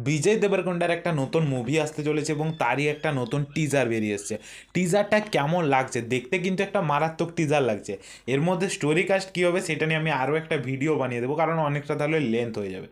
বিজয় দেবরকোন্ডার একটা নতুন মুভি আসতে চলেছে এবং তারই একটা নতুন টিজার বেরিয়ে এসছে। টিজারটা কেমন লাগছে দেখতে, কিন্তু একটা মারাত্মক টিজার লাগছে। এর মধ্যে স্টোরি কাস্ট কী হবে সেটা নিয়ে আমি আরও একটা ভিডিও বানিয়ে দেবো, কারণ অনেকটা তাহলে লেন্থ হয়ে যাবে।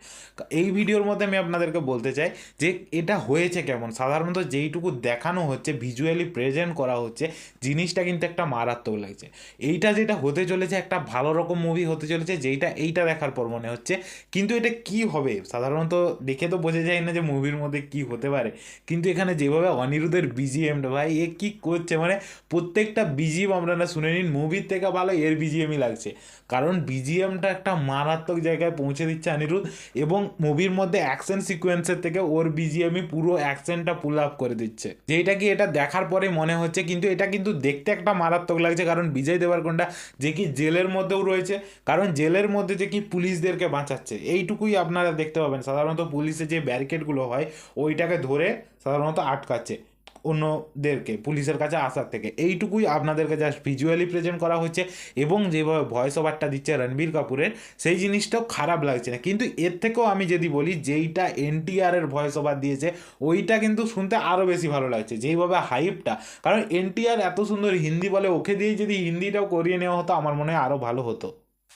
এই ভিডিওর মধ্যে আমি আপনাদেরকে বলতে চাই যে এটা হয়েছে কেমন। সাধারণত যেইটুকু দেখানো হচ্ছে, ভিজুয়ালি প্রেজেন্ট করা হচ্ছে, জিনিসটা কিন্তু একটা মারাত্মক লাগছে। এইটা যেটা হতে চলেছে একটা ভালো রকম মুভি হতে চলেছে, যেইটা এইটা দেখার পর মনে হচ্ছে। কিন্তু এটা কি হবে সাধারণত দেখে তো বোঝা যায় না যে মুভির মধ্যে কি হতে পারে, কিন্তু এখানে যেভাবে অনিরুদ্ধের বিজিএমটা, ভাই এ কি করছে, মানে প্রত্যেকটা বিজিএম আপনারা শুনে নিন, মুভির থেকে ভালো এর বিজিএমই লাগছে। কারণ বিজিএমটা একটা মারাত্মক জায়গায় পৌঁছে দিচ্ছে অনিরুদ্ধ, এবং মুভির মধ্যে অ্যাকশন সিকোয়েন্সের থেকে ওর বিজিএমই পুরো অ্যাকশনটা পুল আপ করে দিচ্ছে, যেটা কি এটা দেখার পরে মনে হচ্ছে। কিন্তু এটা কিন্তু দেখতে একটা মারাত্মক লাগছে, কারণ বিজয় দেবরকোন্ডা যে কি জেলের মধ্যেও রয়েছে, কারণ জেলের মধ্যে যে কি পুলিশদেরকে বাঁচাচ্ছে, এইটুকুই আপনারা দেখতে পাবেন। সাধারণত পুলিশের যে ব্যারিকেডগুলো হয় ওইটাকে ধরে সাধারণত আটকাচ্ছে অন্যদেরকে পুলিশের কাছে আসার থেকে, এইটুকুই আপনাদেরকে জাস্ট ভিজুয়ালি প্রেজেন্ট করা হচ্ছে। এবং যেভাবে ভয়েস ওভারটা দিচ্ছে রণবীর কাপুরের, সেই জিনিসটাও খারাপ লাগছে না। কিন্তু এর থেকেও আমি যদি বলি, যেইটা এনটিআরের ভয়েস ওভার দিয়েছে ওইটা কিন্তু শুনতে আরও বেশি ভালো লাগছে, যেইভাবে হাইপটা। কারণ এনটিআর এত সুন্দর হিন্দি বলে, ওকে দিয়েই যদি হিন্দিটাও করিয়ে নেওয়া হতো আমার মনে হয় আরও ভালো হতো।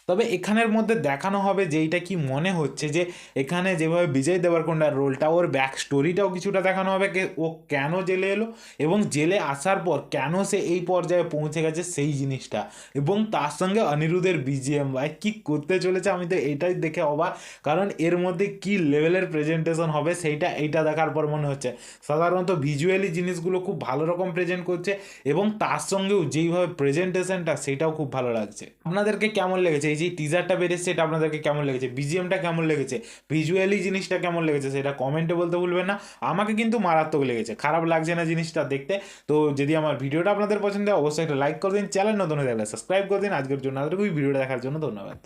তবে এখানের মধ্যে দেখানো হবে যেইটা কি মনে হচ্ছে যে এখানে যেভাবে বিজয় দেবরকোন্ডার রোলটা, ওর ব্যাক স্টোরিটাও কিছুটা দেখানো হবে, ও কেন জেলে এলো এবং জেলে আসার পর কেন সে এই পর্যায়ে পৌঁছে গেছে সেই জিনিসটা। এবং তার সঙ্গে অনিরুদ্ধের বিজিএম, ভাই কী করতে চলেছে, আমি তো এটাই দেখে অবাক। কারণ এর মধ্যে কি লেভেলের প্রেজেন্টেশন হবে সেইটা এইটা দেখার পর মনে হচ্ছে। সাধারণত ভিজুয়ালি জিনিসগুলো খুব ভালো রকম প্রেজেন্ট করছে, এবং তার সঙ্গেও যেইভাবে প্রেজেন্টেশনটা সেটাও খুব ভালো লাগছে। আপনাদেরকে কেমন লেগেছে এই যে টিজারটা বেরিয়েছে, এটা আপনাদেরকে কেমন লেগেছে, বিজিএমটা কেমন লেগেছে, ভিজুয়ালি জিনিসটা কেমন লেগেছে সেটা কমেন্টে বলতে ভুলবেন না। আমাকে কিন্তু মারাত্মক লেগেছে, খারাপ লাগছে না জিনিসটা দেখতে। তো যদি আমার ভিডিওটা আপনাদের পছন্দ হয় অবশ্যই একটা লাইক করে দিন, চ্যানেল নতুন হয়ে থাকলে সাবস্ক্রাইব করে দিন। আজকের জন্য ভিডিওটা দেখার জন্য ধন্যবাদ।